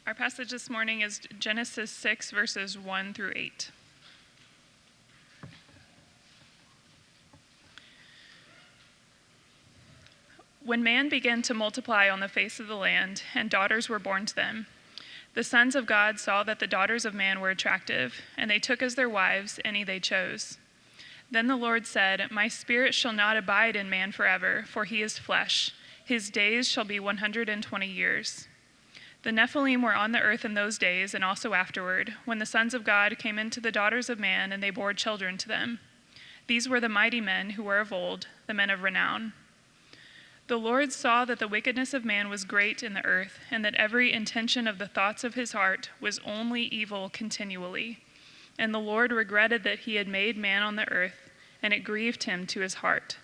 Our passage this morning is Genesis 6, verses 1 through 8. When man began to multiply on the face of the land, and daughters were born to them, the sons of God saw that the daughters of man were attractive, and they took as their wives any they chose. Then the Lord said, "My spirit shall not abide in man forever, for he is flesh. His days shall be 120 years. The Nephilim were on the earth in those days, and also afterward, when the sons of God came into the daughters of man, and they bore children to them. These were the mighty men who were of old, the men of renown. The Lord saw that the wickedness of man was great in the earth, and that every intention of the thoughts of his heart was only evil continually. And the Lord regretted that he had made man on the earth, and it grieved him to his heart.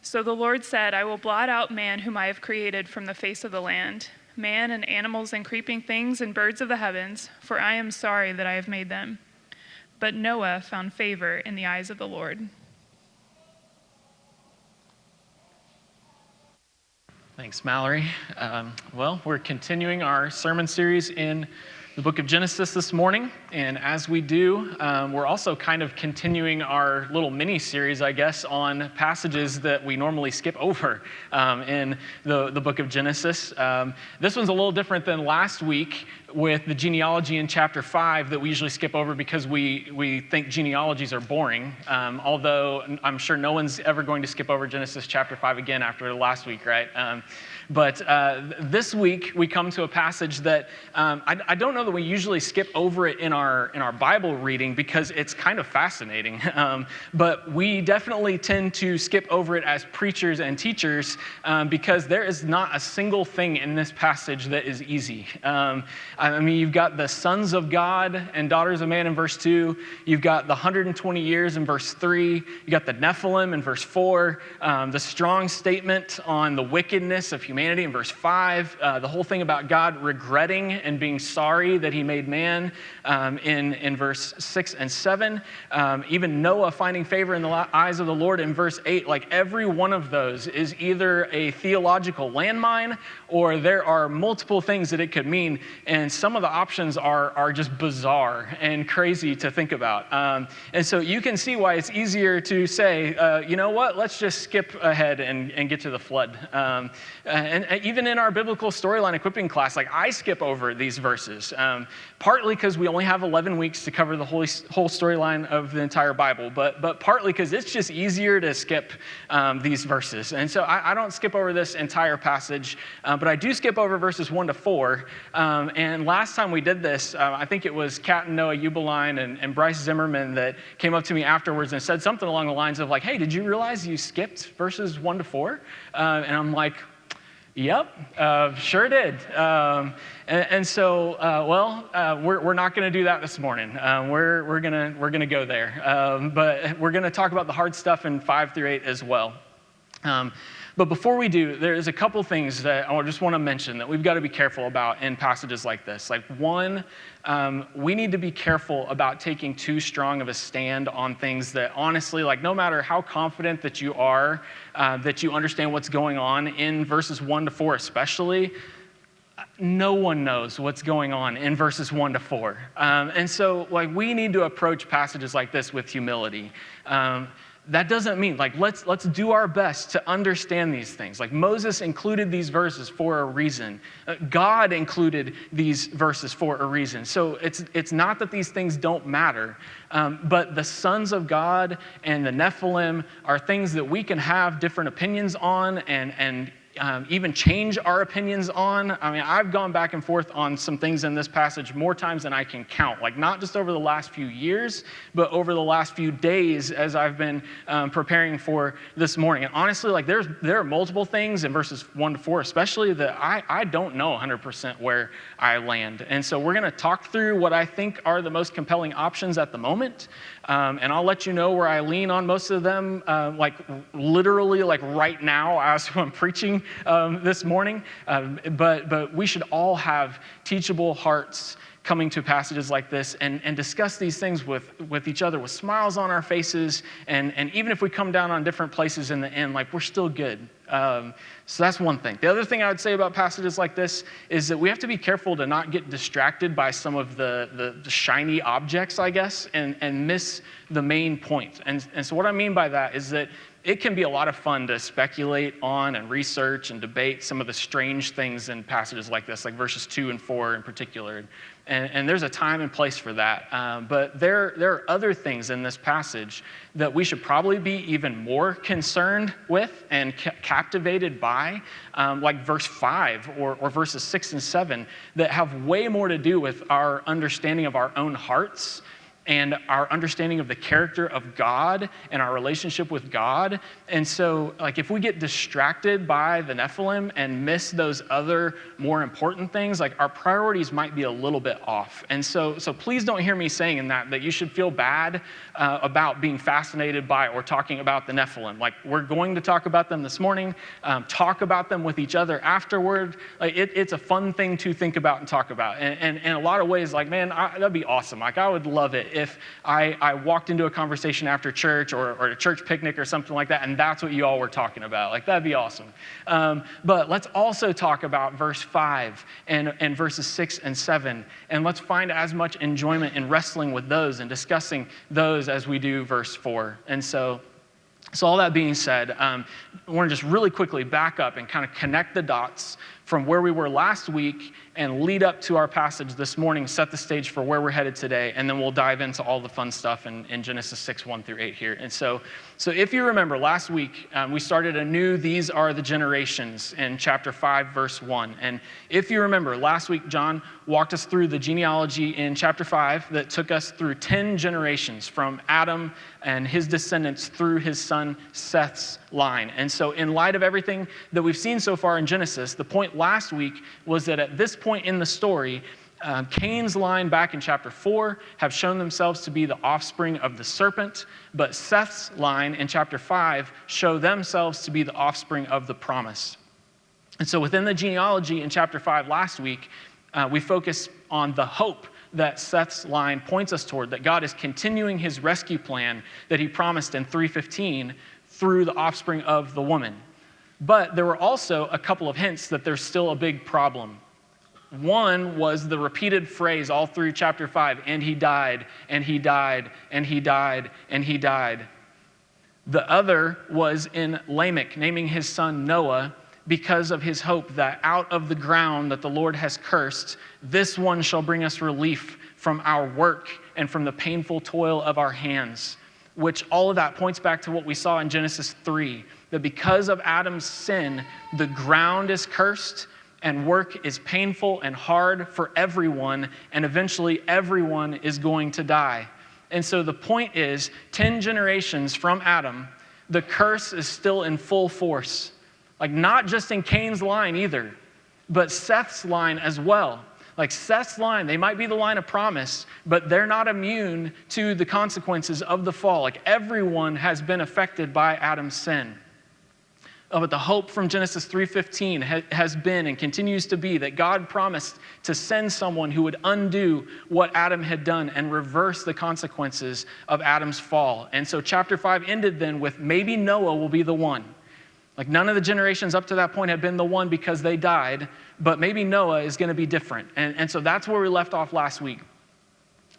So the Lord said, I will blot out man whom I have created from the face of the land, man and animals and creeping things and birds of the heavens, for I am sorry that I have made them. But Noah found favor in the eyes of the Lord." Thanks, Mallory. Well, we're continuing our sermon series in the book of Genesis this morning, and as we do, we're also kind of continuing our little mini-series, I guess, on passages that we normally skip over in the book of Genesis. This one's a little different than last week with the genealogy in chapter 5 that we usually skip over because we think genealogies are boring, although I'm sure no one's ever going to skip over Genesis chapter 5 again after last week, right? But this week we come to a passage that I don't know that we usually skip over it in our Bible reading because it's kind of fascinating. But we definitely tend to skip over it as preachers and teachers because there is not a single thing in this passage that is easy. I mean, you've got the sons of God and daughters of man in verse 2. You've got the 120 years in verse 3. You got the Nephilim in verse 4. The strong statement on the wickedness of humanity in verse 5. The whole thing about God regretting and being sorry that he made man in verse 6 and 7. Even Noah finding favor in the eyes of the Lord in verse 8. Like every one of those is either a theological landmine or there are multiple things that it could mean. And some of the options are just bizarre and crazy to think about. And so you can see why it's easier to say, you know what, let's just skip ahead and get to the flood. And even in our biblical storyline equipping class, like I skip over these verses, partly because we only have 11 weeks to cover the whole storyline of the entire Bible, but partly because it's just easier to skip these verses. And so I don't skip over this entire passage, but I do skip over verses 1 to 4. And last time we did this, I think it was Kat and Noah Ubeline and Bryce Zimmerman that came up to me afterwards and said something along the lines of like, hey, did you realize you skipped verses 1 to 4? And I'm like, yep, sure did. And so, we're not going to do that this morning. We're gonna go there, but we're going to talk about the hard stuff in 5 through 8 as well. But before we do, there's a couple things that I just want to mention that we've got to be careful about in passages like this. Like one, we need to be careful about taking too strong of a stand on things that honestly, like no matter how confident that you are, that you understand what's going on in verses 1 to 4 especially, no one knows what's going on in verses 1 to 4. And so like we need to approach passages like this with humility. That doesn't mean, like, let's do our best to understand these things. Like, Moses included these verses for a reason. God included these verses for a reason. So it's not that these things don't matter, but the sons of God and the Nephilim are things that we can have different opinions on and even change our opinions on. I mean, I've gone back and forth on some things in this passage more times than I can count, like not just over the last few years, but over the last few days as I've been preparing for this morning. And honestly, like there are multiple things in verses 1 to 4 especially that I don't know 100% where I land. And so we're going to talk through what I think are the most compelling options at the moment. And I'll let you know where I lean on most of them, like literally like right now as I'm preaching this morning. But we should all have teachable hearts coming to passages like this and discuss these things with each other with smiles on our faces. And even if we come down on different places in the end, like we're still good. So that's one thing. The other thing I would say about passages like this is that we have to be careful to not get distracted by some of the shiny objects, I guess, and miss the main point. And so what I mean by that is that it can be a lot of fun to speculate on and research and debate some of the strange things in passages like this, like verses 2 and 4 in particular. And there's a time and place for that. But there are other things in this passage that we should probably be even more concerned with and captivated by, like verse 5 or verses 6 and 7, that have way more to do with our understanding of our own hearts and our understanding of the character of God and our relationship with God. And so, like, if we get distracted by the Nephilim and miss those other more important things, like, our priorities might be a little bit off. And so please don't hear me saying in that you should feel bad about being fascinated by or talking about the Nephilim. Like, we're going to talk about them this morning, talk about them with each other afterward. Like, it's a fun thing to think about and talk about. And in a lot of ways, like, man, that'd be awesome. Like, I would love it if I walked into a conversation after church or a church picnic or something like that, and that's what you all were talking about. Like, that'd be awesome. But let's also talk about verse 5 and verses 6 and 7, and let's find as much enjoyment in wrestling with those and discussing those as we do verse 4. And so all that being said, I want to just really quickly back up and kind of connect the dots from where we were last week and lead up to our passage this morning, set the stage for where we're headed today, and then we'll dive into all the fun stuff in Genesis 6, 1 through 8 here. And so if you remember, last week we started a new These Are the Generations in chapter 5, verse 1. And if you remember, last week John walked us through the genealogy in chapter 5 that took us through 10 generations from Adam and his descendants through his son Seth's line. And so in light of everything that we've seen so far in Genesis, the point last week was that at this point in the story, Cain's line back in chapter 4 have shown themselves to be the offspring of the serpent, but Seth's line in chapter 5 show themselves to be the offspring of the promise. And so within the genealogy in chapter 5 last week, we focus on the hope that Seth's line points us toward, that God is continuing his rescue plan that he promised in 3:15 through the offspring of the woman. But there were also a couple of hints that there's still a big problem. One was the repeated phrase all through chapter 5, and he died, and he died, and he died, and he died. The other was in Lamech, naming his son Noah, because of his hope that out of the ground that the Lord has cursed, this one shall bring us relief from our work and from the painful toil of our hands, which all of that points back to what we saw in Genesis 3, that because of Adam's sin, the ground is cursed and work is painful and hard for everyone, and eventually everyone is going to die. And so the point is, 10 generations from Adam, the curse is still in full force. Like, not just in Cain's line either, but Seth's line as well. Like, Seth's line, they might be the line of promise, but they're not immune to the consequences of the fall. Like, everyone has been affected by Adam's sin. But the hope from Genesis 3:15 has been and continues to be that God promised to send someone who would undo what Adam had done and reverse the consequences of Adam's fall. And so chapter 5 ended then with maybe Noah will be the one. Like, none of the generations up to that point had been the one because they died, but maybe Noah is going to be different. And so that's where we left off last week.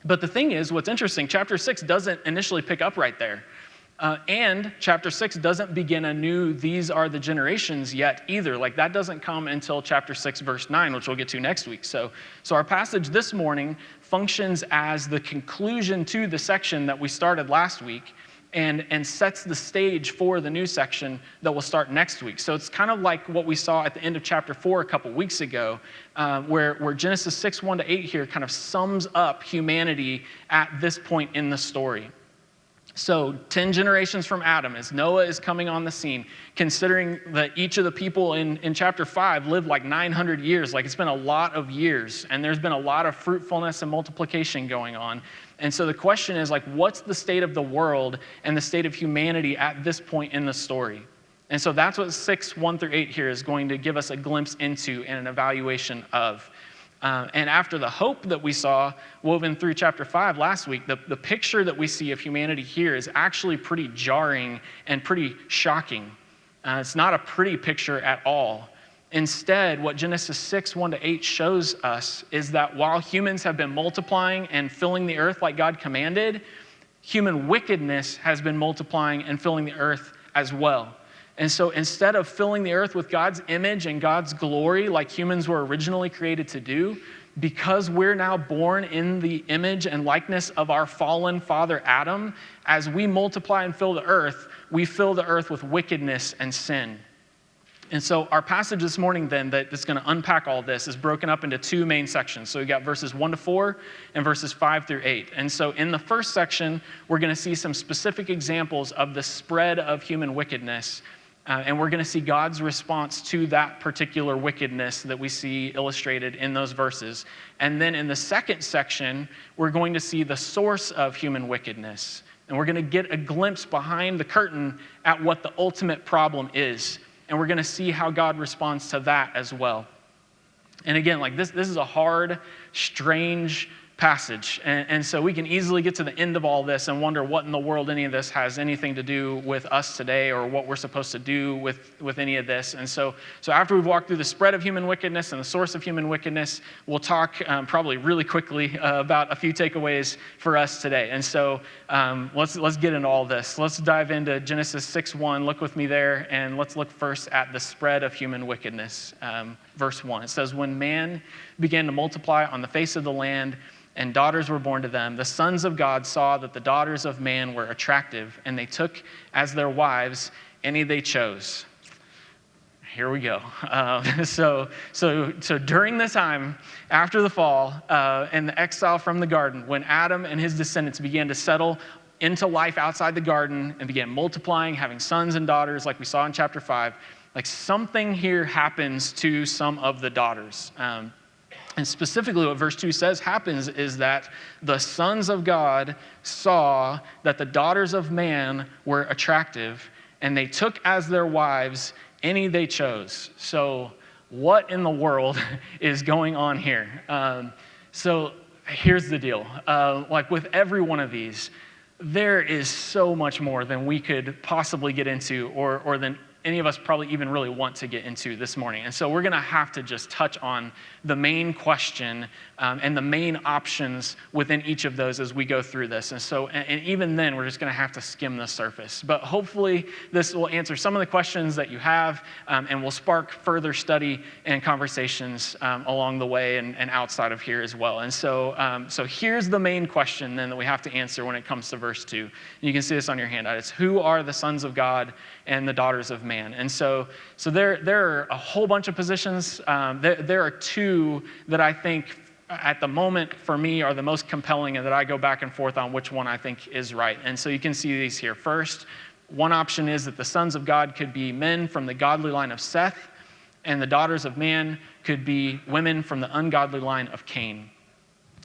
But the thing is, what's interesting, chapter 6 doesn't initially pick up right there. And chapter 6 doesn't begin a new These Are the Generations yet either. Like, that doesn't come until chapter 6, verse 9, which we'll get to next week. So our passage this morning functions as the conclusion to the section that we started last week and sets the stage for the new section that will start next week. So it's kind of like what we saw at the end of chapter 4 a couple weeks ago, where Genesis 6, 1 to 8 here kind of sums up humanity at this point in the story. So 10 generations from Adam, as Noah is coming on the scene, considering that each of the people in chapter 5 lived like 900 years, like, it's been a lot of years, and there's been a lot of fruitfulness and multiplication going on. And so the question is, like, what's the state of the world and the state of humanity at this point in the story? And so that's what 6, 1 through 8 here is going to give us a glimpse into and an evaluation of. And after the hope that we saw woven through chapter 5 last week, the picture that we see of humanity here is actually pretty jarring and pretty shocking. It's not a pretty picture at all. Instead, what Genesis 6, 1-8 shows us is that while humans have been multiplying and filling the earth like God commanded, human wickedness has been multiplying and filling the earth as well. And so instead of filling the earth with God's image and God's glory like humans were originally created to do, because we're now born in the image and likeness of our fallen father Adam, as we multiply and fill the earth, we fill the earth with wickedness and sin. And so our passage this morning then that's going to unpack all this is broken up into two main sections. So we got verses 1-4 and verses 5-8. And so in the first section, we're going to see some specific examples of the spread of human wickedness. And we're going to see God's response to that particular wickedness that we see illustrated in those verses. And then in the second section, we're going to see the source of human wickedness. And we're going to get a glimpse behind the curtain at what the ultimate problem is. And we're going to see how God responds to that as well. And again, like this is a hard, strange passage. And so we can easily get to the end of all this and wonder what in the world any of this has anything to do with us today or what we're supposed to do with any of this. And so after we've walked through the spread of human wickedness and the source of human wickedness, we'll talk probably really quickly about a few takeaways for us today. And so let's get into all this. Let's dive into Genesis 6:1. Look with me there, and let's look first at the spread of human wickedness. Verse 1, it says, "When man began to multiply on the face of the land, and daughters were born to them, the sons of God saw that the daughters of man were attractive, and they took as their wives any they chose." Here we go. So during the time after the fall and the exile from the garden, when Adam and his descendants began to settle into life outside the garden and began multiplying, having sons and daughters like we saw in chapter 5, like something here happens to some of the daughters. And specifically what verse 2 says happens is that the sons of God saw that the daughters of man were attractive, and they took as their wives any they chose. So what in the world is going on here? So here's the deal. Like with every one of these, there is so much more than we could possibly get into or than any of us probably even really want to get into this morning. And so we're going to have to just touch on the main question and the main options within each of those as we go through this. And so, and even then, we're just going to have to skim the surface. But hopefully this will answer some of the questions that you have and will spark further study and conversations along the way and outside of here as well. And so, so here's the main question then that we have to answer when it comes to verse 2. And you can see this on your handout. It's who are the sons of God and the daughters of man? And so there are a whole bunch of positions. There are two that I think at the moment for me are the most compelling and that I go back and forth on which one I think is right. And so you can see these here. First, one option is that the sons of God could be men from the godly line of Seth, and the daughters of man could be women from the ungodly line of Cain.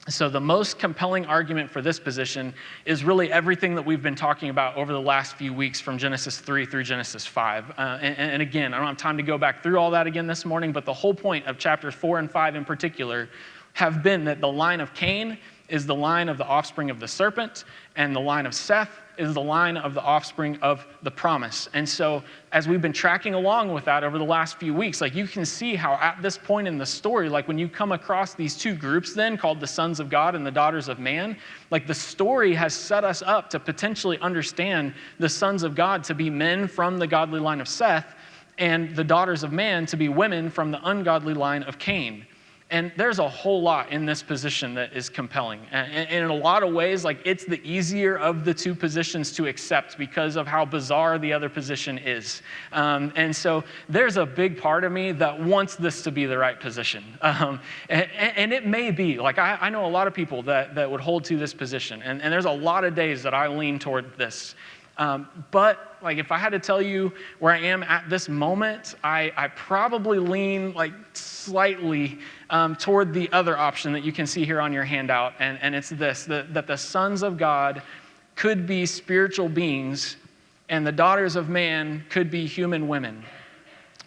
So the most compelling argument for this position is really everything that we've been talking about over the last few weeks from Genesis 3 through Genesis 5. And again, I don't have time to go back through all that again this morning, but the whole point of chapters 4 and 5 in particular have been that the line of Cain is the line of the offspring of the serpent, and the line of Seth is the line of the offspring of the promise. And so as we've been tracking along with that over the last few weeks, like you can see how at this point in the story, like when you come across these two groups then called the sons of God and the daughters of man, like the story has set us up to potentially understand the sons of God to be men from the godly line of Seth and the daughters of man to be women from the ungodly line of Cain. And there's a whole lot in this position that is compelling. And in a lot of ways, like it's the easier of the two positions to accept because of how bizarre the other position is. And so there's a big part of me that wants this to be the right position. And it may be. Like I know a lot of people that would hold to this position. And there's a lot of days that I lean toward this. But like if I had to tell you where I am at this moment, I probably lean like slightly toward the other option that you can see here on your handout, and it's this, that the sons of God could be spiritual beings and the daughters of man could be human women.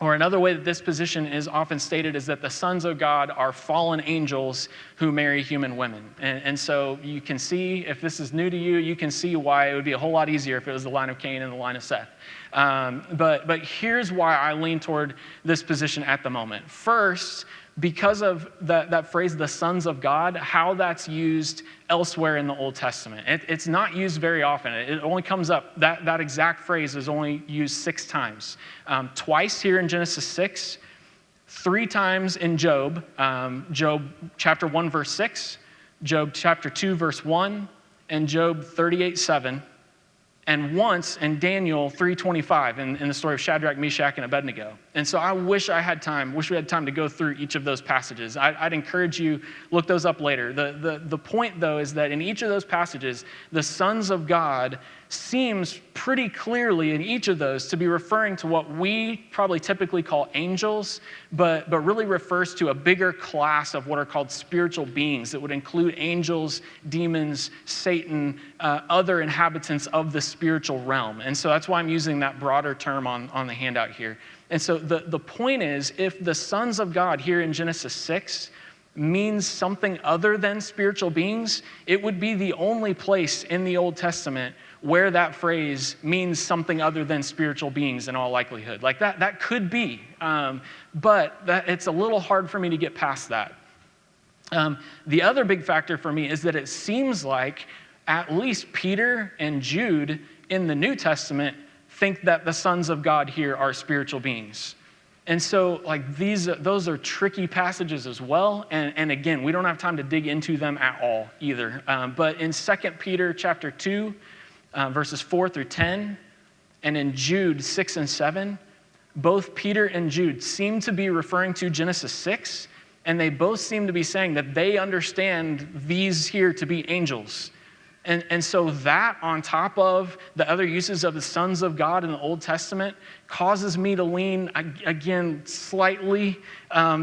Or another way that this position is often stated is that the sons of God are fallen angels who marry human women. And so you can see, if this is new to you, you can see why it would be a whole lot easier if it was the line of Cain and the line of Seth. But here's why I lean toward this position at the moment. First, because of that phrase, the sons of God, how that's used elsewhere in the Old Testament. It's not used very often. It only comes up, that exact phrase is only used 6 times. Twice here in Genesis 6, 3 times in Job. Job chapter 1, verse 6, Job chapter 2, verse 1, and Job 38:7. And once in Daniel 3:25 in the story of Shadrach, Meshach, and Abednego. And so I wish we had time to go through each of those passages. I'd encourage you, look those up later. The point, though, is that in each of those passages, the sons of God seems pretty clearly in each of those to be referring to what we probably typically call angels, but really refers to a bigger class of what are called spiritual beings that would include angels, demons, Satan, other inhabitants of the spiritual realm. And so that's why I'm using that broader term on the handout here. And so the point is, if the sons of God here in Genesis 6 means something other than spiritual beings, it would be the only place in the Old Testament where that phrase means something other than spiritual beings in all likelihood. Like that could be, but it's a little hard for me to get past that. The other big factor for me is that it seems like at least Peter and Jude in the New Testament think that the sons of God here are spiritual beings. And so those are tricky passages as well. And again, we don't have time to dig into them at all either. But in 2 Peter chapter 2, verses 4 through 10, and in Jude 6 and 7, both Peter and Jude seem to be referring to Genesis 6, and they both seem to be saying that they understand these here to be angels. And so that, on top of the other uses of the sons of God in the Old Testament, causes me to lean, again, slightly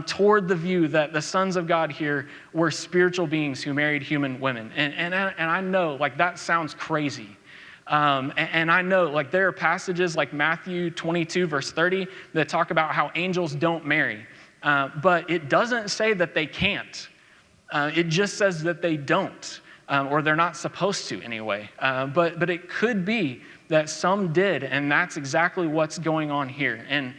toward the view that the sons of God here were spiritual beings who married human women. And I know, that sounds crazy. And I know, there are passages like Matthew 22, verse 30, that talk about how angels don't marry. But it doesn't say that they can't. It just says that they don't. Or they're not supposed to anyway. But it could be that some did, and that's exactly what's going on here. And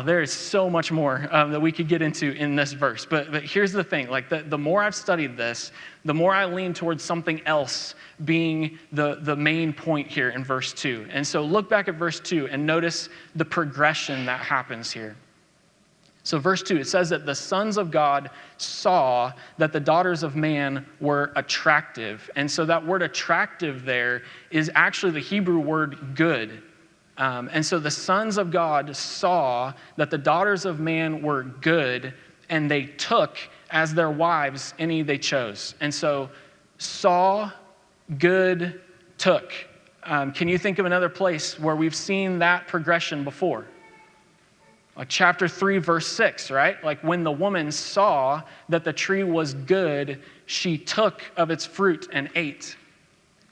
there is so much more that we could get into in this verse. But here's the thing, the more I've studied this, the more I lean towards something else being the main point here in verse 2. And so look back at verse 2 and notice the progression that happens here. So verse 2, it says that the sons of God saw that the daughters of man were attractive. And so that word attractive there is actually the Hebrew word good. And so the sons of God saw that the daughters of man were good, and they took as their wives any they chose. And so saw, good, took. Can you think of another place where we've seen that progression before? Like chapter 3, verse 6, right? Like when the woman saw that the tree was good, she took of its fruit and ate.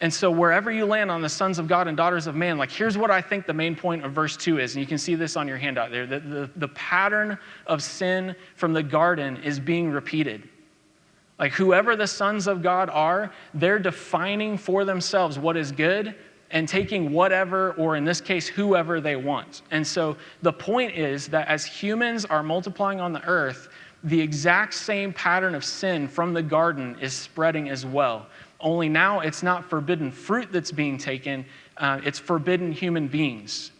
And so wherever you land on the sons of God and daughters of man, here's what I think the main point of verse 2 is. And you can see this on your handout there. The pattern of sin from the garden is being repeated. Whoever the sons of God are, they're defining for themselves what is good and taking whatever, or in this case, whoever they want. And so the point is that as humans are multiplying on the earth, the exact same pattern of sin from the garden is spreading as well. Only now it's not forbidden fruit that's being taken, it's forbidden human beings.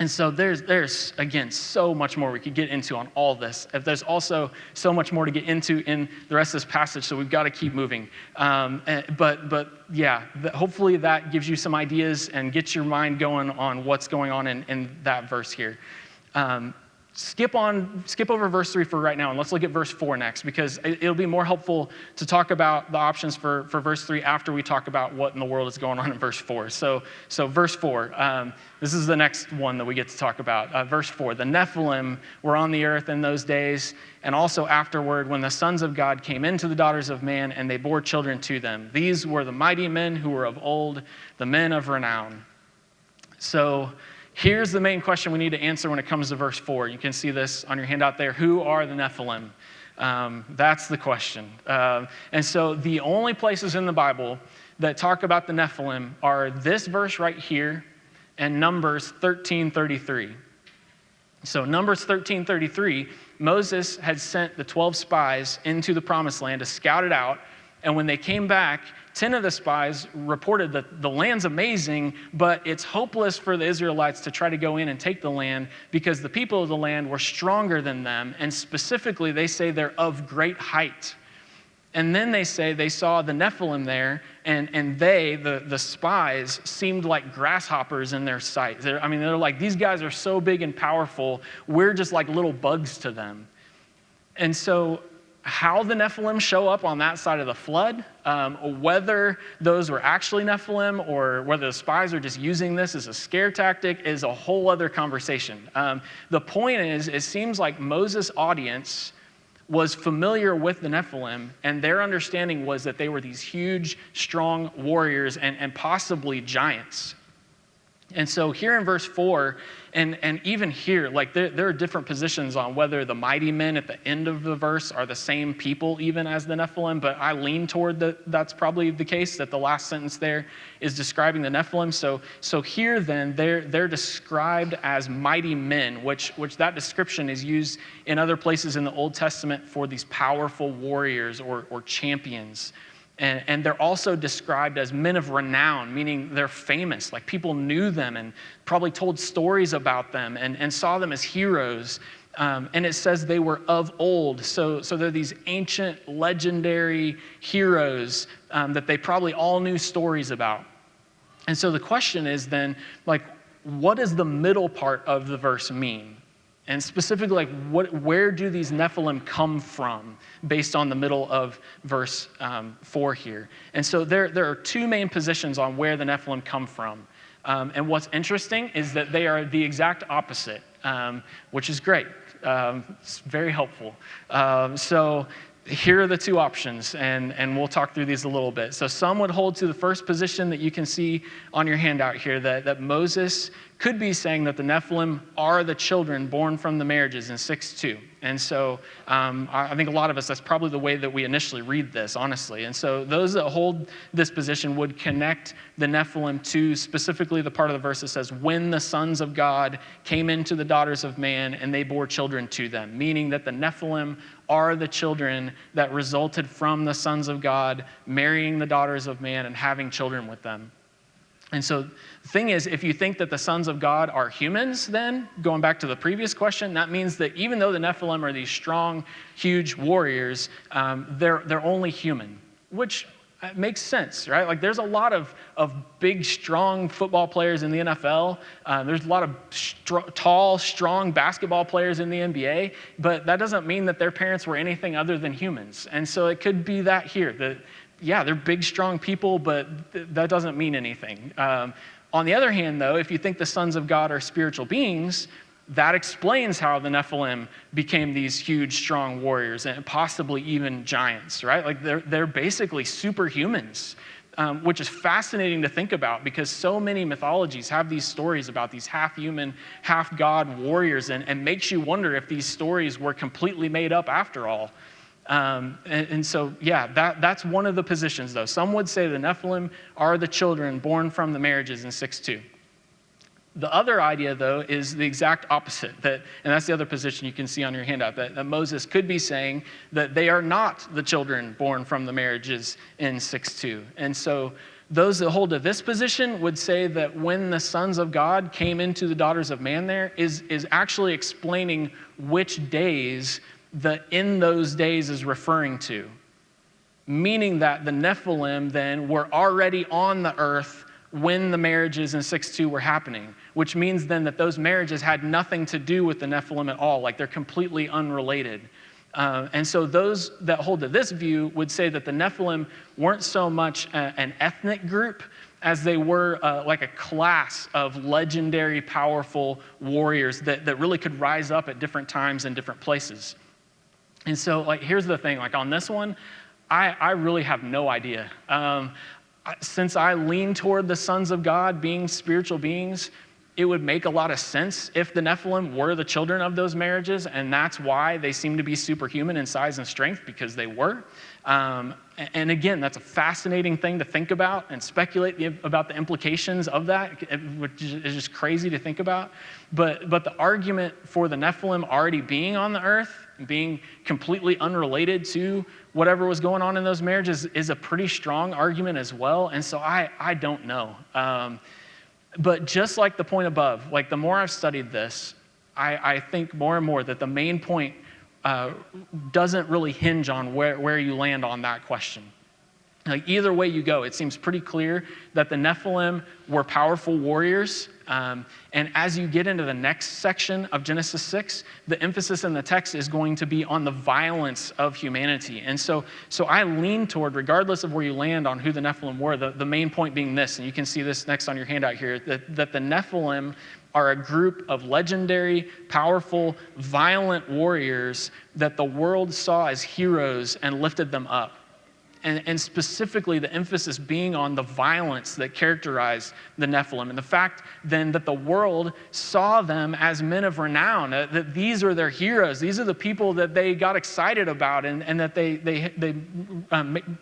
And so there's again, so much more we could get into on all this. There's also so much more to get into in the rest of this passage, so we've got to keep moving. But yeah, hopefully that gives you some ideas and gets your mind going on what's going on in that verse here. Skip over verse 3 for right now, and let's look at verse 4 next, because it'll be more helpful to talk about the options for verse 3 after we talk about what in the world is going on in verse 4. So verse 4, this is the next one that we get to talk about. Verse 4, the Nephilim were on the earth in those days, and also afterward when the sons of God came into the daughters of man, and they bore children to them. These were the mighty men who were of old, the men of renown. So here's the main question we need to answer when it comes to verse 4. You can see this on your handout there. Who are the Nephilim? That's the question. And so the only places in the Bible that talk about the Nephilim are this verse right here and Numbers 13:33. So Numbers 13:33, Moses had sent the 12 spies into the promised land to scout it out. And when they came back, 10 of the spies reported that the land's amazing, but it's hopeless for the Israelites to try to go in and take the land because the people of the land were stronger than them. And specifically, they say they're of great height. And then they say they saw the Nephilim there, and they, the spies, seemed like grasshoppers in their sight. They're like, these guys are so big and powerful, we're just like little bugs to them. And so how the Nephilim show up on that side of the flood, whether those were actually Nephilim or whether the spies are just using this as a scare tactic is a whole other conversation. The point is, it seems like Moses' audience was familiar with the Nephilim, and their understanding was that they were these huge, strong warriors and possibly giants. And so here in verse 4, and even here, like there are different positions on whether the mighty men at the end of the verse are the same people even as the Nephilim, but I lean toward that's probably the case, that the last sentence there is describing the Nephilim. So here then, they're described as mighty men, which that description is used in other places in the Old Testament for these powerful warriors or champions. And they're also described as men of renown, meaning they're famous. Like people knew them and probably told stories about them and saw them as heroes. And it says they were of old. So they're these ancient, legendary heroes that they probably all knew stories about. And so the question is then, like, what does the middle part of the verse mean? And specifically, like, where do these Nephilim come from based on the middle of verse 4 here? And so there are two main positions on where the Nephilim come from. And what's interesting is that they are the exact opposite, which is great. It's very helpful. So here are the two options, and we'll talk through these a little bit. So some would hold to the first position that you can see on your handout here, that Moses could be saying that the Nephilim are the children born from the marriages in 6:2. And so I think a lot of us, that's probably the way that we initially read this, honestly. And so those that hold this position would connect the Nephilim to specifically the part of the verse that says, when the sons of God came into the daughters of man and they bore children to them, meaning that the Nephilim are the children that resulted from the sons of God marrying the daughters of man and having children with them. And so the thing is, if you think that the sons of God are humans, then, going back to the previous question, that means that even though the Nephilim are these strong, huge warriors, they're only human, which makes sense, right? Like there's a lot of big, strong football players in the NFL. There's a lot of tall, strong basketball players in the NBA, but that doesn't mean that their parents were anything other than humans. And so it could be that here, that yeah, they're big, strong people, but that doesn't mean anything. On the other hand, though, if you think the sons of God are spiritual beings, that explains how the Nephilim became these huge, strong warriors and possibly even giants, right? Like they're basically superhumans, which is fascinating to think about because so many mythologies have these stories about these half-human, half-God warriors and makes you wonder if these stories were completely made up after all. And so, yeah, that's one of the positions, though. Some would say the Nephilim are the children born from the marriages in 6:2. The other idea, though, is the exact opposite, and that's the other position you can see on your handout, that Moses could be saying that they are not the children born from the marriages in 6:2. And so those that hold to this position would say that when the sons of God came into the daughters of man there is actually explaining which days the in those days is referring to, meaning that the Nephilim then were already on the earth when the marriages in 6:2 were happening, which means then that those marriages had nothing to do with the Nephilim at all, like they're completely unrelated. And so those that hold to this view would say that the Nephilim weren't so much an ethnic group as they were like a class of legendary, powerful warriors that really could rise up at different times and different places. And so, like, here's the thing, like on this one, I really have no idea. Since I lean toward the sons of God being spiritual beings, it would make a lot of sense if the Nephilim were the children of those marriages, and that's why they seem to be superhuman in size and strength, because they were. And again, that's a fascinating thing to think about and speculate about the implications of that, which is just crazy to think about. But the argument for the Nephilim already being on the earth, being completely unrelated to whatever was going on in those marriages, is a pretty strong argument as well. And so I don't know. But just like the point above, like the more I've studied this, I think more and more that the main point doesn't really hinge on where you land on that question. Like either way you go, it seems pretty clear that the Nephilim were powerful warriors. And as you get into the next section of Genesis 6, the emphasis in the text is going to be on the violence of humanity. And so I lean toward, regardless of where you land on who the Nephilim were, the main point being this, and you can see this next on your handout here, that the Nephilim are a group of legendary, powerful, violent warriors that the world saw as heroes and lifted them up. And specifically, the emphasis being on the violence that characterized the Nephilim, and the fact then that the world saw them as men of renown, that these are their heroes. These are the people that they got excited about and that they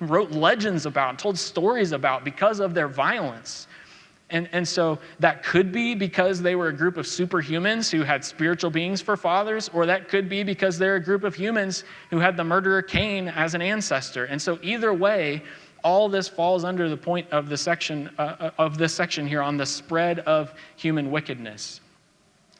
wrote legends about and told stories about because of their violence. And so that could be because they were a group of superhumans who had spiritual beings for fathers, or that could be because they're a group of humans who had the murderer Cain as an ancestor. And so either way, all this falls under the point of the section of this section here on the spread of human wickedness.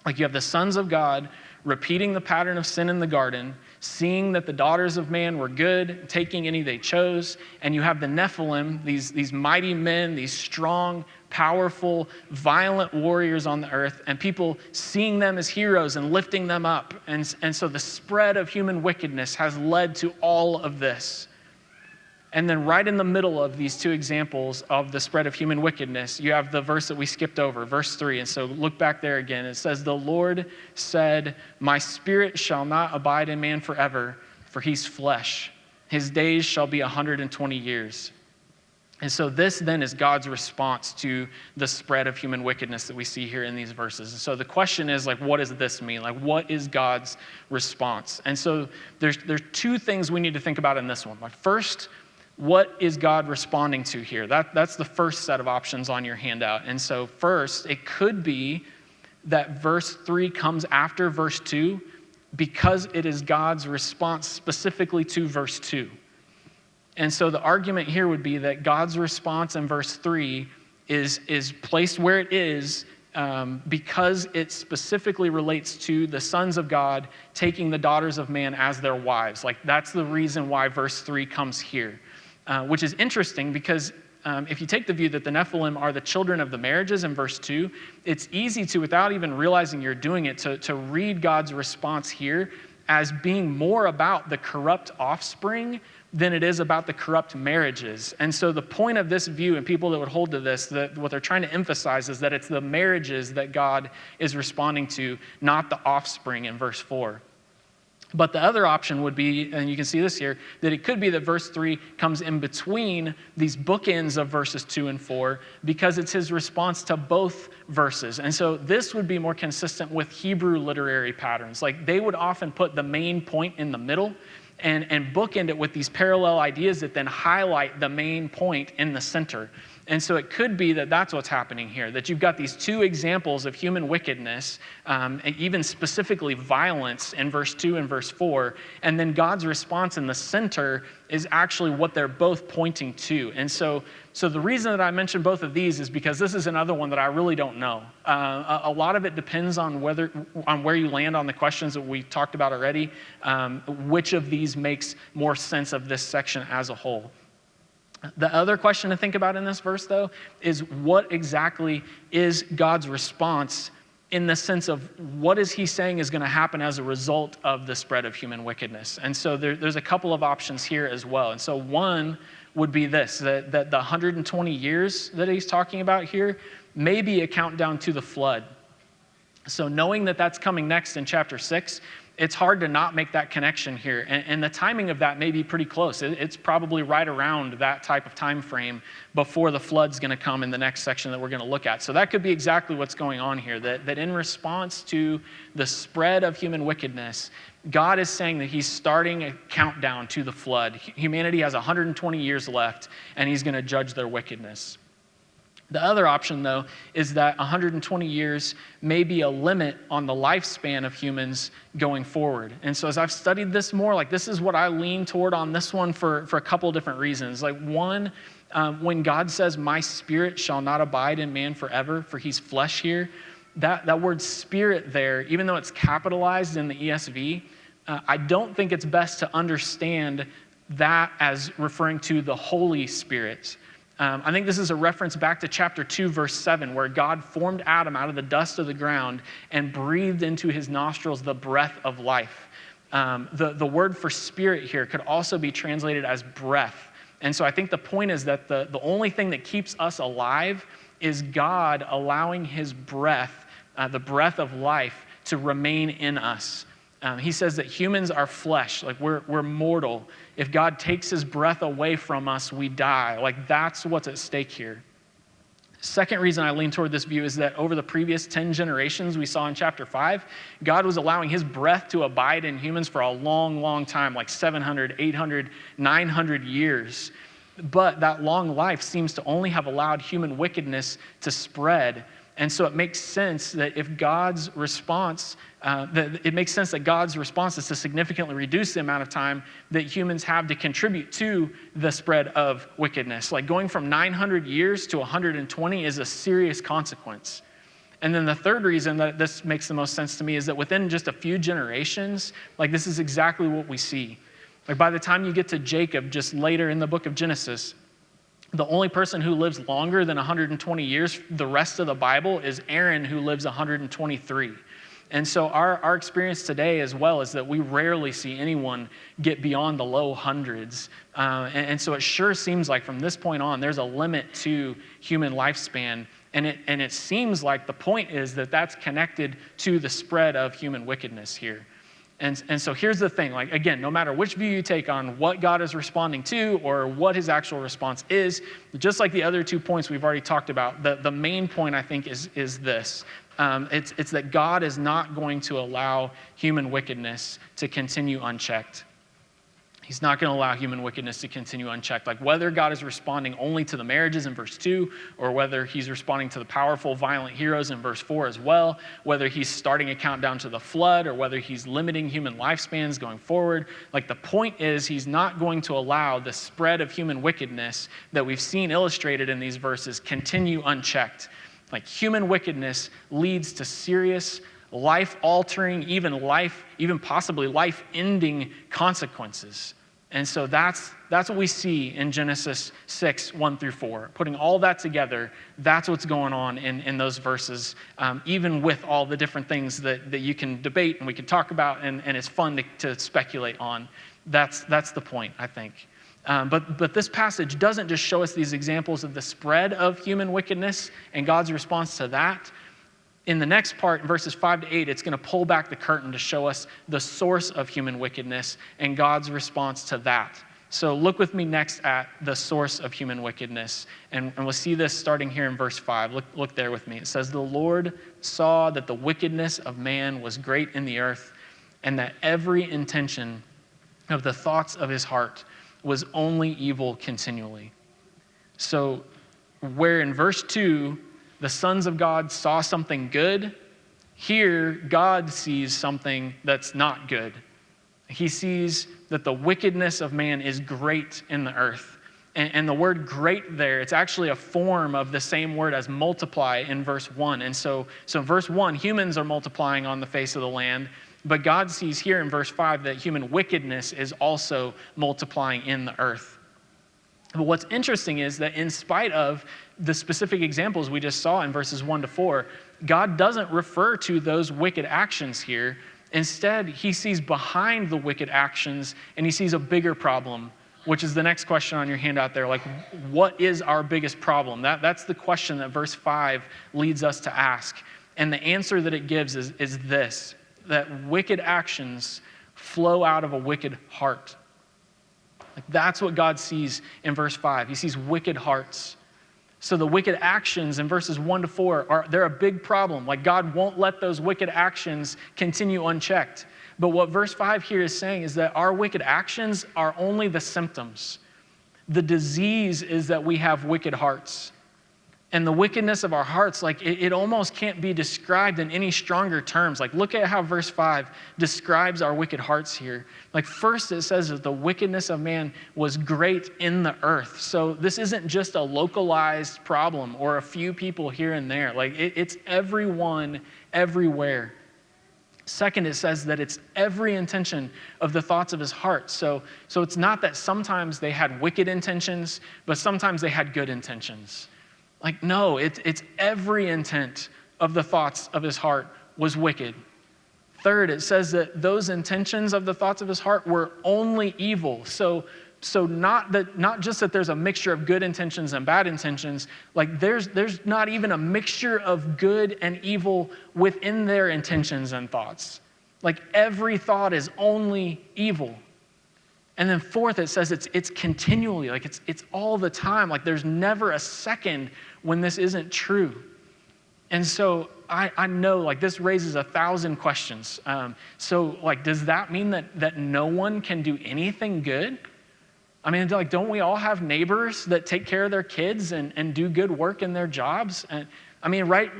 Like you have the sons of God repeating the pattern of sin in the garden, seeing that the daughters of man were good, taking any they chose, and you have the Nephilim, these mighty men, these strong, powerful, violent warriors on the earth, and people seeing them as heroes and lifting them up. And so the spread of human wickedness has led to all of this. And then right in the middle of these two examples of the spread of human wickedness, you have the verse that we skipped over, verse 3. And so look back there again. It says, "The Lord said, my spirit shall not abide in man forever, for he's flesh. His days shall be 120 years. And so this then is God's response to the spread of human wickedness that we see here in these verses. And so the question is, like, what does this mean? Like, what is God's response? And so there's two things we need to think about in this one. Like, first, what is God responding to here? That's the first set of options on your handout. And so first, it could be that verse 3 comes after verse 2 because it is God's response specifically to verse 2. And so the argument here would be that God's response in verse 3 is placed where it is because it specifically relates to the sons of God taking the daughters of man as their wives. Like, that's the reason why verse 3 comes here, which is interesting because if you take the view that the Nephilim are the children of the marriages in verse 2, it's easy to, without even realizing you're doing it, to read God's response here as being more about the corrupt offspring than it is about the corrupt marriages. And so the point of this view, and people that would hold to this, that what they're trying to emphasize is that it's the marriages that God is responding to, not the offspring in verse 4. But the other option would be, and you can see this here, that it could be that verse 3 comes in between these bookends of verses 2 and 4 because it's his response to both verses. And so this would be more consistent with Hebrew literary patterns. Like, they would often put the main point in the middle and bookend it with these parallel ideas that then highlight the main point in the center. And so it could be that that's what's happening here, that you've got these two examples of human wickedness, and even specifically violence in verse 2 and verse 4, and then God's response in the center is actually what they're both pointing to. And so the reason that I mentioned both of these is because this is another one that I really don't know. A lot of it depends on where you land on the questions that we talked about already, which of these makes more sense of this section as a whole. The other question to think about in this verse, though, is what exactly is God's response in the sense of what is he saying is going to happen as a result of the spread of human wickedness? And so there's a couple of options here as well. And so one would be this, that the 120 years that he's talking about here may be a countdown to the flood. So knowing that that's coming next in chapter 6, it's hard to not make that connection here. And the timing of that may be pretty close. It's probably right around that type of time frame before the flood's going to come in the next section that we're going to look at. So that could be exactly what's going on here, that in response to the spread of human wickedness, God is saying that he's starting a countdown to the flood. Humanity has 120 years left, and he's going to judge their wickedness. The other option, though, is that 120 years may be a limit on the lifespan of humans going forward. And so as I've studied this more, this is what I lean toward on this one for a couple of different reasons. One, when God says, "My spirit shall not abide in man forever," for he's flesh here, that word spirit there, even though it's capitalized in the ESV, I don't think it's best to understand that as referring to the Holy Spirit. I think this is a reference back to chapter 2, verse 7, where God formed Adam out of the dust of the ground and breathed into his nostrils the breath of life. The word for spirit here could also be translated as breath. And so I think the point is that the only thing that keeps us alive is God allowing his breath, the breath of life, to remain in us. He says that humans are flesh, we're mortal. If God takes his breath away from us, we die. That's what's at stake here. Second reason I lean toward this view is that over the previous 10 generations we saw in chapter 5, God was allowing his breath to abide in humans for a long, long time, 700, 800, 900 years. But that long life seems to only have allowed human wickedness to spread. And so it makes sense that if God's response, that God's response is to significantly reduce the amount of time that humans have to contribute to the spread of wickedness. Going from 900 years to 120 is a serious consequence. And then the third reason that this makes the most sense to me is that within just a few generations, this is exactly what we see. By the time you get to Jacob, just later in the book of Genesis, the only person who lives longer than 120 years, the rest of the Bible, is Aaron, who lives 123. And so our experience today as well is that we rarely see anyone get beyond the low hundreds. And so it sure seems like from this point on, there's a limit to human lifespan. And it seems like the point is that that's connected to the spread of human wickedness here. And so here's the thing, again, no matter which view you take on what God is responding to or what his actual response is, just like the other 2 points we've already talked about, the main point I think is this. It's that God is not going to allow human wickedness to continue unchecked. He's not going to allow human wickedness to continue unchecked. Whether God is responding only to the marriages in verse 2, or whether he's responding to the powerful, violent heroes in verse 4 as well, whether he's starting a countdown to the flood, or whether he's limiting human lifespans going forward. The point is he's not going to allow the spread of human wickedness that we've seen illustrated in these verses continue unchecked. Human wickedness leads to serious, life-altering, even possibly life-ending consequences. And so that's what we see in Genesis 6, 1 through 4. Putting all that together, that's what's going on in those verses, even with all the different things that you can debate and we can talk about, and it's fun to speculate on. That's the point, I think. But this passage doesn't just show us these examples of the spread of human wickedness and God's response to that. In the next part, in verses 5 to 8, it's going to pull back the curtain to show us the source of human wickedness and God's response to that. So look with me next at the source of human wickedness. And we'll see this starting here in verse 5. Look there with me. It says, "The Lord saw that the wickedness of man was great in the earth, and that every intention of the thoughts of his heart was only evil continually." So where in verse 2, the sons of God saw something good, here God sees something that's not good. He sees that the wickedness of man is great in the earth. And the word great there, it's actually a form of the same word as multiply in verse 1. And so in verse 1, humans are multiplying on the face of the land, but God sees here in verse 5 that human wickedness is also multiplying in the earth. But what's interesting is that in spite of the specific examples we just saw in verses 1 to 4, God doesn't refer to those wicked actions here. Instead, he sees behind the wicked actions, and he sees a bigger problem, which is the next question on your handout there. What is our biggest problem? That's the question that verse 5 leads us to ask. And the answer that it gives is this. that wicked actions flow out of a wicked heart. Like that's what God sees in verse 5. He sees wicked hearts. So the wicked actions in verses 1 to 4, they're a big problem. Like God won't let those wicked actions continue unchecked. But what verse 5 here is saying is that our wicked actions are only the symptoms. The disease is that we have wicked hearts. And the wickedness of our hearts, like it almost can't be described in any stronger terms. Like look at how verse 5 describes our wicked hearts here. Like first it says that the wickedness of man was great in the earth. So this isn't just a localized problem or a few people here and there. Like it's everyone, everywhere. Second, it says that it's every intention of the thoughts of his heart. So it's not that sometimes they had wicked intentions, but sometimes they had good intentions. Like, no, it's every intent of the thoughts of his heart was wicked. Third, it says that those intentions of the thoughts of his heart were only evil. So not just that there's a mixture of good intentions and bad intentions, like there's not even a mixture of good and evil within their intentions and thoughts. Like every thought is only evil. And then fourth, it says it's continually, like it's all the time. Like there's never a second when this isn't true. And so I know like this raises 1,000 questions. So like, does that mean that no one can do anything good? I mean, like, don't we all have neighbors that take care of their kids and do good work in their jobs? And I mean, right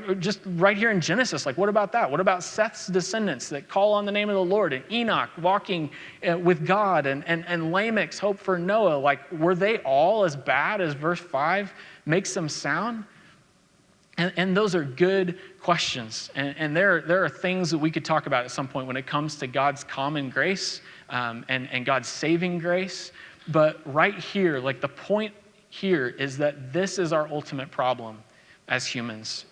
here in Genesis, like, what about that? What about Seth's descendants that call on the name of the Lord, and Enoch walking with God, and Lamech's hope for Noah? Like, were they all as bad as verse 5 makes them sound? And those are good questions. And there are things that we could talk about at some point when it comes to God's common grace and God's saving grace. But right here, like the point here is that this is our ultimate problem as humans.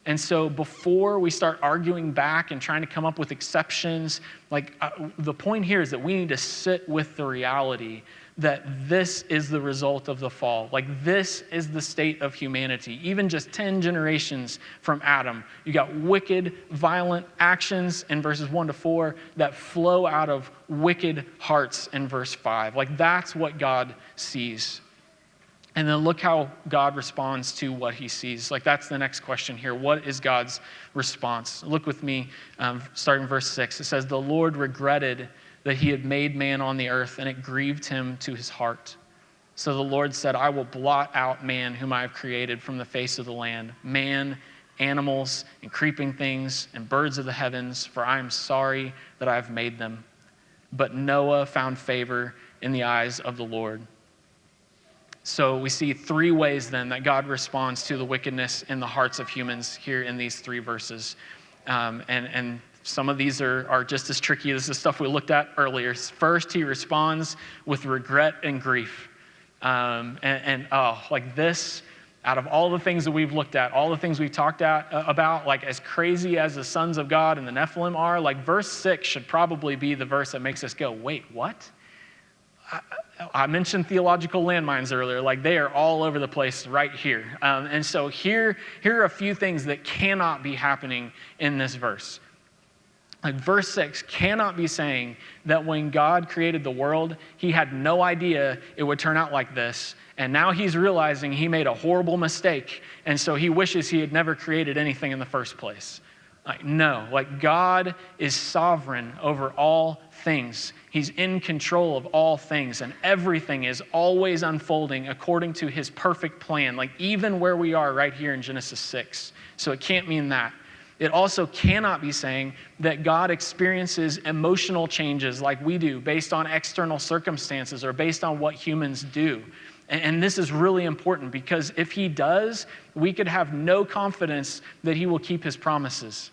And so before we start arguing back and trying to come up with exceptions, like the point here is that we need to sit with the reality that this is the result of the fall. Like this is the state of humanity. Even just 10 generations from Adam, you got wicked, violent actions in verses 1 to 4 that flow out of wicked hearts in verse 5. Like that's what God sees. And then look how God responds to what he sees. Like that's the next question here. What is God's response? Look with me, starting verse 6. It says, "The Lord regretted that he had made man on the earth, and it grieved him to his heart. So the Lord said, I will blot out man whom I have created from the face of the land, man, animals, and creeping things, and birds of the heavens, for I am sorry that I have made them. But Noah found favor in the eyes of the Lord." So we see three ways then that God responds to the wickedness in the hearts of humans here in these three verses. And some of these are just as tricky as the stuff we looked at earlier. First, he responds with regret and grief. Like this, out of all the things that we've looked at, all the things we've talked about, like as crazy as the sons of God and the Nephilim are, like verse 6 should probably be the verse that makes us go, wait, what? I mentioned theological landmines earlier, like they are all over the place right here. And so here are a few things that cannot be happening in this verse. Like verse 6 cannot be saying that when God created the world, he had no idea it would turn out like this. And now he's realizing he made a horrible mistake. And so he wishes he had never created anything in the first place. Like, no, like God is sovereign over all things. He's in control of all things, and everything is always unfolding according to his perfect plan, like even where we are right here in Genesis 6. So it can't mean that. It also cannot be saying that God experiences emotional changes like we do based on external circumstances or based on what humans do. And this is really important because if he does, we could have no confidence that he will keep his promises.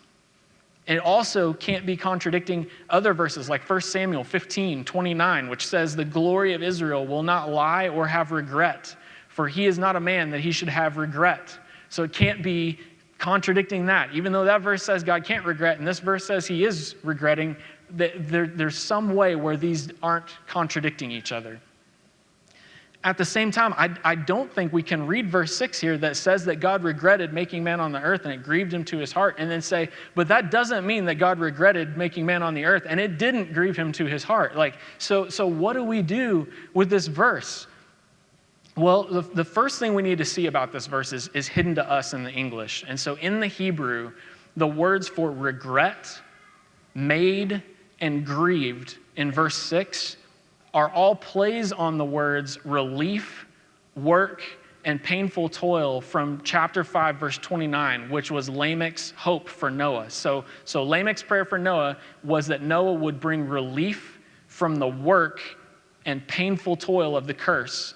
It also can't be contradicting other verses like 1 Samuel 15:29, which says, "The glory of Israel will not lie or have regret, for he is not a man that he should have regret." So it can't be contradicting that. Even though that verse says God can't regret, and this verse says he is regretting, there's some way where these aren't contradicting each other. At the same time, I don't think we can read verse 6 here that says that God regretted making man on the earth and it grieved him to his heart, and then say, but that doesn't mean that God regretted making man on the earth and it didn't grieve him to his heart. So what do we do with this verse? Well, the first thing we need to see about this verse is hidden to us in the English. And so in the Hebrew, the words for regret, made, and grieved in verse 6 are all plays on the words relief, work, and painful toil from chapter 5, verse 29, which was Lamech's hope for Noah. So Lamech's prayer for Noah was that Noah would bring relief from the work and painful toil of the curse.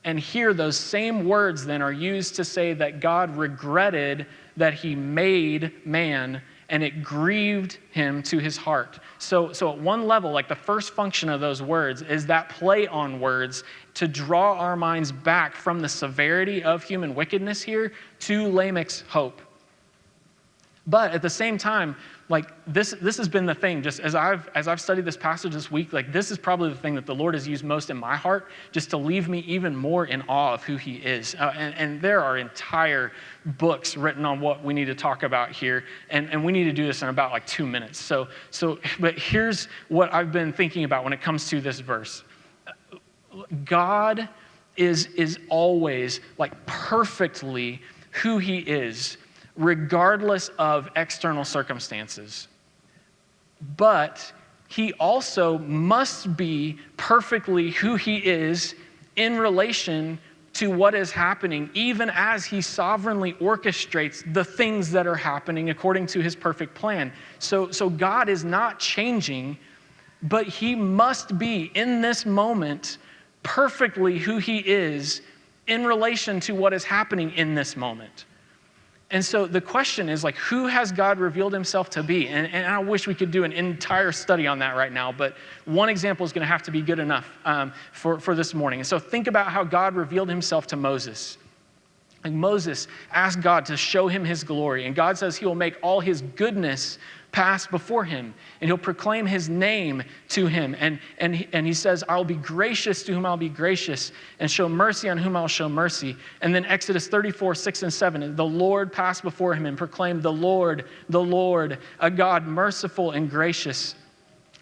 And here, those same words then are used to say that God regretted that he made man and it grieved him to his heart. So at one level, like the first function of those words is that play on words to draw our minds back from the severity of human wickedness here to Lamech's hope. But at the same time, like this has been the thing, just as I've studied this passage this week, like this is probably the thing that the Lord has used most in my heart, just to leave me even more in awe of who he is. And there are entire books written on what we need to talk about here, and we need to do this in about like 2 minutes. But here's what I've been thinking about when it comes to this verse. God is always like perfectly who he is, regardless of external circumstances. But he also must be perfectly who he is in relation to what is happening, even as he sovereignly orchestrates the things that are happening according to his perfect plan. So God is not changing, but he must be in this moment perfectly who he is in relation to what is happening in this moment. And so the question is, like, who has God revealed himself to be? And I wish we could do an entire study on that right now, but one example is going to have to be good enough for this morning. And so think about how God revealed himself to Moses. Like Moses asked God to show him his glory, and God says he will make all his goodness pass before him, and he'll proclaim his name to him. And he says, I'll be gracious to whom I'll be gracious, and show mercy on whom I'll show mercy. And then Exodus 34, 6 and 7, the Lord passed before him and proclaimed, the Lord, a God merciful and gracious,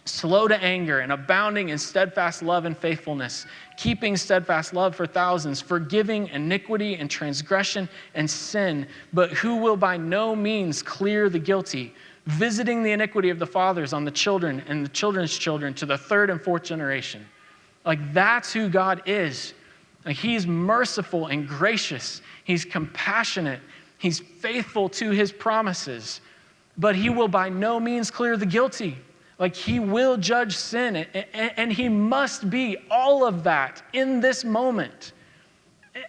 slow to anger and abounding in steadfast love and faithfulness, keeping steadfast love for thousands, forgiving iniquity and transgression and sin, but who will by no means clear the guilty, visiting the iniquity of the fathers on the children and the children's children to the third and fourth generation. Like that's who God is. Like he's merciful and gracious. He's compassionate. He's faithful to his promises, but he will by no means clear the guilty. Like he will judge sin, and he must be all of that in this moment.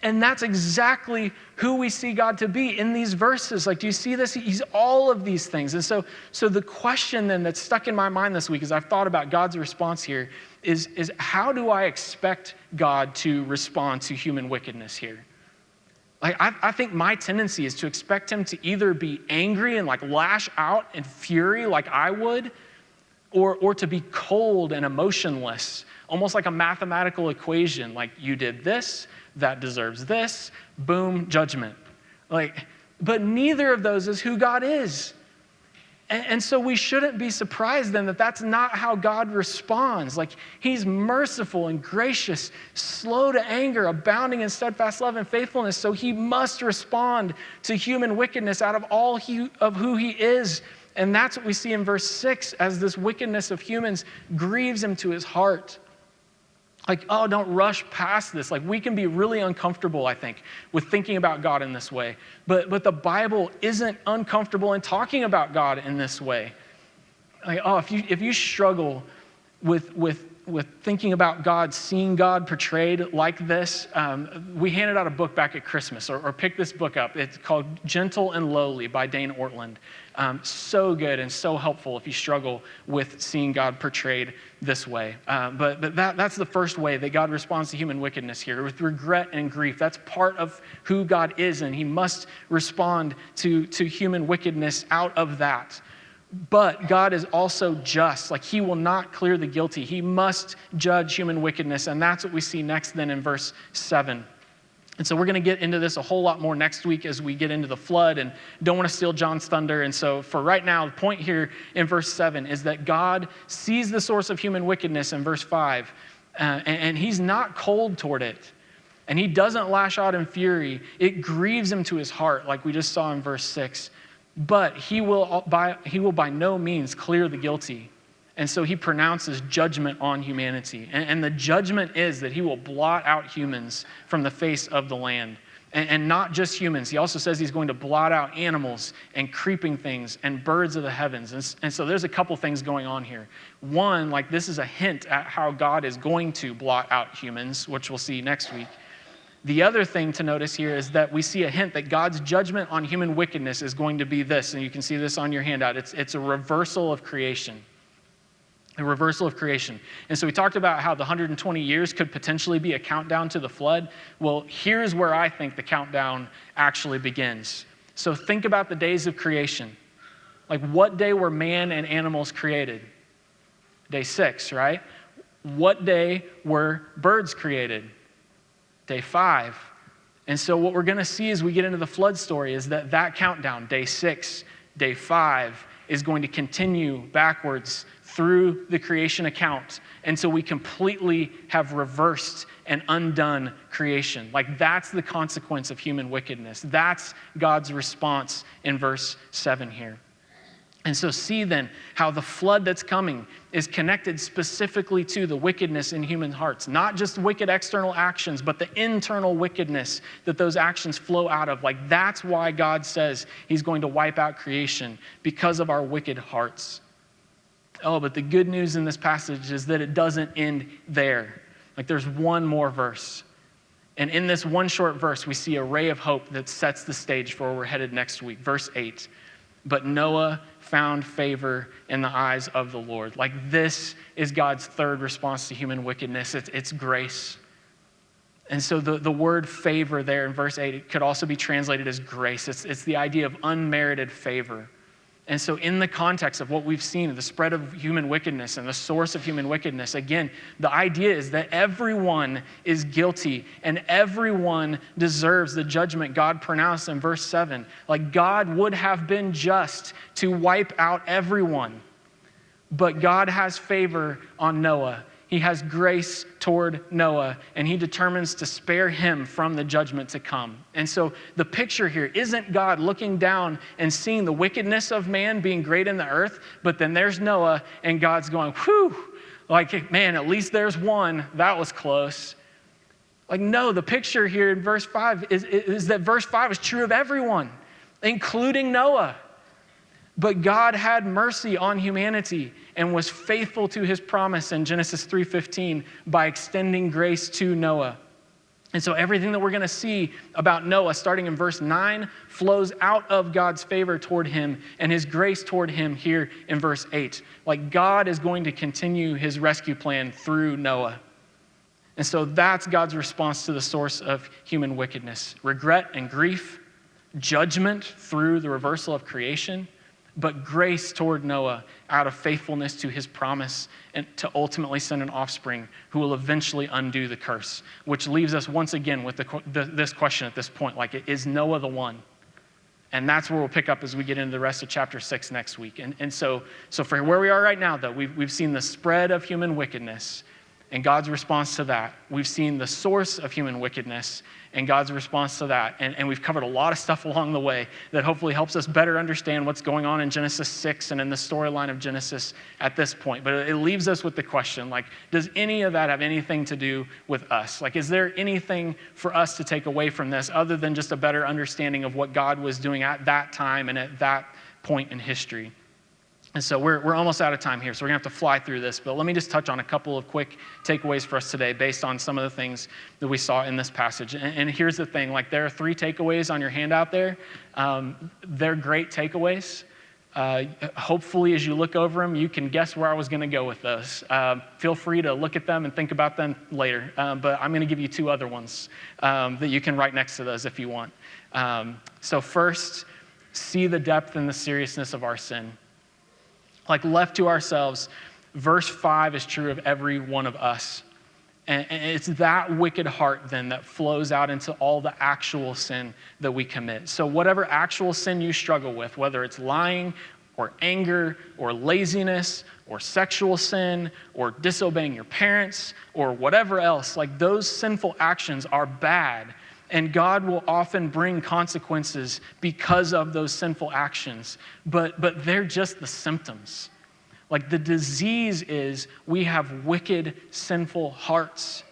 And that's exactly who we see God to be in these verses. Like, do you see this? He's all of these things. And so the question then that's stuck in my mind this week as I've thought about God's response here is how do I expect God to respond to human wickedness here? Like, I think my tendency is to expect him to either be angry and like lash out in fury like I would, or to be cold and emotionless, almost like a mathematical equation. Like, you did this, that deserves this, boom, judgment. But neither of those is who God is. And so we shouldn't be surprised then that that's not how God responds. Like, he's merciful and gracious, slow to anger, abounding in steadfast love and faithfulness. So he must respond to human wickedness out of all of who he is. And that's what we see in verse 6 as this wickedness of humans grieves him to his heart. Like, oh, don't rush past this. Like, we can be really uncomfortable, I think, with thinking about God in this way. But the Bible isn't uncomfortable in talking about God in this way. Like, oh, if you struggle with thinking about God, seeing God portrayed like this, we handed out a book back at Christmas, or pick this book up. It's called Gentle and Lowly by Dane Ortland. So good and so helpful if you struggle with seeing God portrayed this way. But that's the first way that God responds to human wickedness here, with regret and grief. That's part of who God is, and he must respond to human wickedness out of that. But God is also just. Like, he will not clear the guilty. He must judge human wickedness. And that's what we see next then in verse 7. And so we're going to get into this a whole lot more next week as we get into the flood, and don't want to steal John's thunder. And so for right now, the point here in verse 7 is that God sees the source of human wickedness in verse 5, and he's not cold toward it. And he doesn't lash out in fury. It grieves him to his heart, like we just saw in verse 6. But he will by no means clear the guilty. And so he pronounces judgment on humanity. And the judgment is that he will blot out humans from the face of the land. And not just humans. He also says he's going to blot out animals and creeping things and birds of the heavens. And so there's a couple things going on here. One, like, this is a hint at how God is going to blot out humans, which we'll see next week. The other thing to notice here is that we see a hint that God's judgment on human wickedness is going to be this, and you can see this on your handout. It's a reversal of creation. A reversal of creation. And so we talked about how the 120 years could potentially be a countdown to the flood. Well, here's where I think the countdown actually begins. So think about the days of creation. Like, what day were man and animals created? Day 6, right? What day were birds created? Day 5. And so what we're going to see as we get into the flood story is that countdown, day 6, day 5, is going to continue backwards through the creation account until we completely have reversed and undone creation. Like, that's the consequence of human wickedness. That's God's response in verse 7 here. And so see then how the flood that's coming is connected specifically to the wickedness in human hearts. Not just wicked external actions, but the internal wickedness that those actions flow out of. Like, that's why God says he's going to wipe out creation, because of our wicked hearts. Oh, but the good news in this passage is that it doesn't end there. Like, there's one more verse. And in this one short verse, we see a ray of hope that sets the stage for where we're headed next week. Verse 8. But Noah found favor in the eyes of the Lord. Like, this is God's third response to human wickedness. It's grace. And so the word favor there in verse 8, it could also be translated as grace. It's the idea of unmerited favor. And so in the context of what we've seen, the spread of human wickedness and the source of human wickedness, again, the idea is that everyone is guilty and everyone deserves the judgment God pronounced in verse 7. Like, God would have been just to wipe out everyone, but God has favor on Noah. He has grace toward Noah, and he determines to spare him from the judgment to come. And so the picture here isn't God looking down and seeing the wickedness of man being great in the earth, but then there's Noah, and God's going, whew, like, man, at least there's one. That was close. Like, no, the picture here in verse 5 is that verse 5 is true of everyone, including Noah. But God had mercy on humanity and was faithful to his promise in Genesis 3:15 by extending grace to Noah. And so everything that we're going to see about Noah, starting in verse 9, flows out of God's favor toward him and his grace toward him here in verse 8. Like, God is going to continue his rescue plan through Noah. And so that's God's response to the source of human wickedness: regret and grief, judgment through the reversal of creation, but grace toward Noah out of faithfulness to his promise and to ultimately send an offspring who will eventually undo the curse, which leaves us once again with this question at this point, like, is Noah the one? And that's where we'll pick up as we get into the rest of chapter 6 next week. And so for where we are right now, though, we've seen the spread of human wickedness and God's response to that. We've seen the source of human wickedness and God's response to that. And we've covered a lot of stuff along the way that hopefully helps us better understand what's going on in Genesis 6 and in the storyline of Genesis at this point. But it leaves us with the question, like, does any of that have anything to do with us? Like, is there anything for us to take away from this other than just a better understanding of what God was doing at that time and at that point in history? And so we're almost out of time here, so we're going to have to fly through this. But let me just touch on a couple of quick takeaways for us today based on some of the things that we saw in this passage. And here's the thing, like, there are 3 takeaways on your handout there. They're great takeaways. Hopefully, as you look over them, you can guess where I was going to go with those. Feel free to look at them and think about them later. But I'm going to give you 2 other ones that you can write next to those if you want. So first, see the depth and the seriousness of our sin. Like left to ourselves, verse 5 is true of every one of us. And it's that wicked heart then that flows out into all the actual sin that we commit. So whatever actual sin you struggle with, whether it's lying or anger or laziness or sexual sin or disobeying your parents or whatever else, like those sinful actions are bad. And God will often bring consequences because of those sinful actions. But they're just the symptoms. Like the disease is we have wicked, sinful hearts.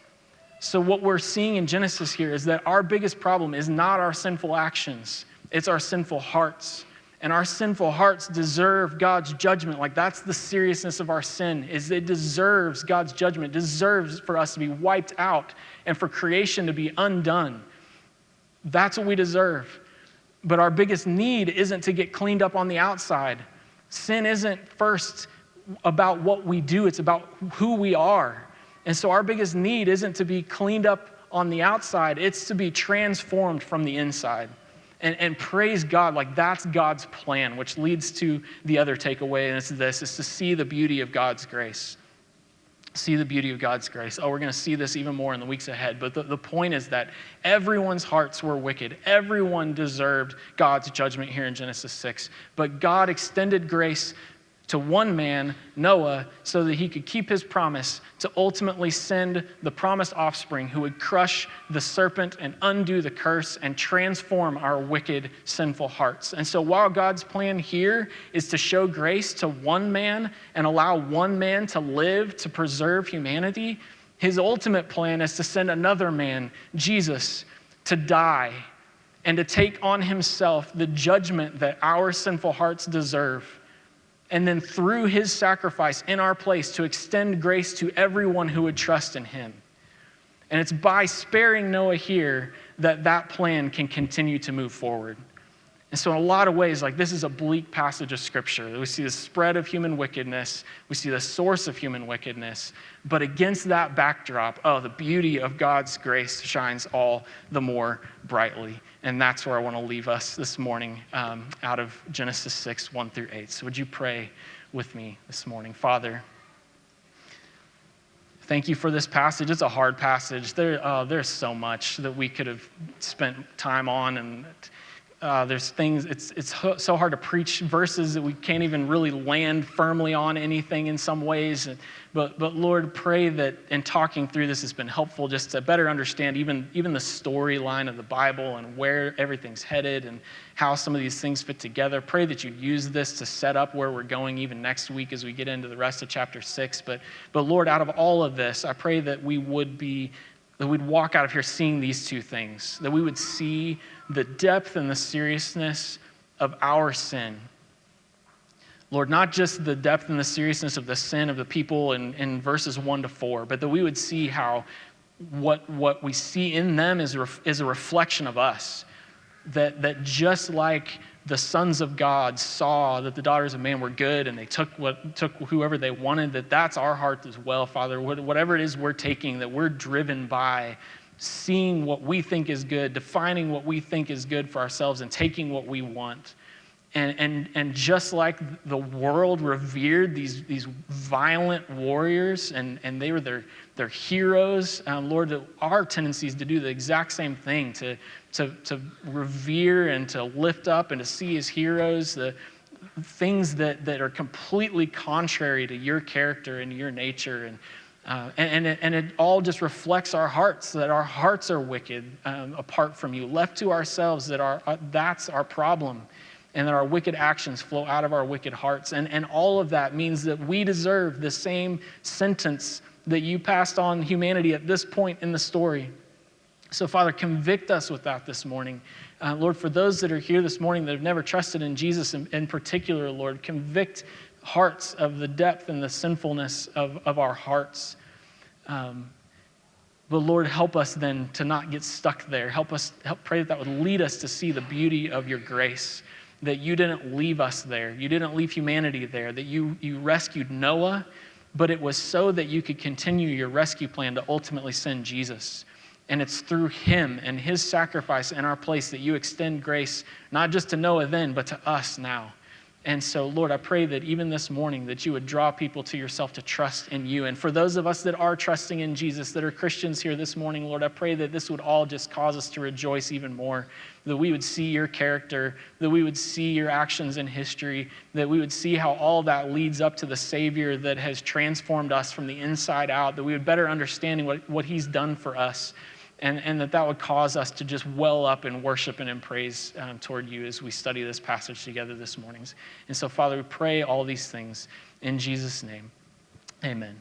So what we're seeing in Genesis here is that our biggest problem is not our sinful actions. It's our sinful hearts. And our sinful hearts deserve God's judgment. Like that's the seriousness of our sin, is it deserves God's judgment. It deserves for us to be wiped out and for creation to be undone. That's what we deserve. But our biggest need isn't to get cleaned up on the outside. Sin isn't first about what we do, it's about who we are. And so our biggest need isn't to be cleaned up on the outside, it's to be transformed from the inside. And praise God, like that's God's plan, which leads to the other takeaway, and it's this, is to see the beauty of God's grace. See the beauty of God's grace. Oh, we're going to see this even more in the weeks ahead. But the point is that everyone's hearts were wicked. Everyone deserved God's judgment here in Genesis 6. But God extended grace to one man, Noah, so that he could keep his promise to ultimately send the promised offspring who would crush the serpent and undo the curse and transform our wicked, sinful hearts. And so while God's plan here is to show grace to one man and allow one man to live to preserve humanity, his ultimate plan is to send another man, Jesus, to die and to take on himself the judgment that our sinful hearts deserve. And then through his sacrifice in our place to extend grace to everyone who would trust in him. And it's by sparing Noah here that that plan can continue to move forward. And so in a lot of ways, like this is a bleak passage of scripture. We see the spread of human wickedness. We see the source of human wickedness. But against that backdrop, the beauty of God's grace shines all the more brightly. And that's where I want to leave us this morning out of Genesis 6, 1 through 8. So would you pray with me this morning? Father, thank you for this passage. It's a hard passage. There's so much that we could have spent time on, and there's things, it's so hard to preach verses that we can't even really land firmly on anything in some ways. But Lord, pray that in talking through this has been helpful just to better understand even the storyline of the Bible and where everything's headed and how some of these things fit together. Pray that you'd use this to set up where we're going even next week as we get into the rest of chapter 6. But Lord, out of all of this, I pray that we'd walk out of here seeing these two things, that we would see the depth and the seriousness of our sin. Lord, not just the depth and the seriousness of the sin of the people in verses 1 to 4, but that we would see how what we see in them is a reflection of us. That just like the sons of God saw that the daughters of man were good and they took whoever they wanted, that's our heart as well, Father. Whatever it is we're taking, that we're driven by seeing what we think is good, defining what we think is good for ourselves, and taking what we want. And just like the world revered these violent warriors, and they were their heroes, Lord, that our tendency is to do the exact same thing, to revere and to lift up and to see as heroes the things that are completely contrary to your character and your nature. And it all just reflects our hearts, that our hearts are wicked apart from you, left to ourselves, that's our problem. And that our wicked actions flow out of our wicked hearts. And all of that means that we deserve the same sentence that you passed on humanity at this point in the story. So, Father, convict us with that this morning. Lord, for those that are here this morning that have never trusted in Jesus in particular, Lord, convict hearts of the depth and the sinfulness of our hearts. But Lord, help us then to not get stuck there. Help pray that would lead us to see the beauty of your grace. That you didn't leave us there. You didn't leave humanity there. That you rescued Noah, but it was so that you could continue your rescue plan to ultimately send Jesus. And it's through him and his sacrifice in our place that you extend grace, not just to Noah then, but to us now. And so, Lord, I pray that even this morning that you would draw people to yourself to trust in you. And for those of us that are trusting in Jesus, that are Christians here this morning, Lord, I pray that this would all just cause us to rejoice even more, that we would see your character, that we would see your actions in history, that we would see how all that leads up to the Savior that has transformed us from the inside out, that we would better understand what he's done for us. And that would cause us to just well up in worship and in praise toward you as we study this passage together this morning. And so, Father, we pray all these things in Jesus' name. Amen.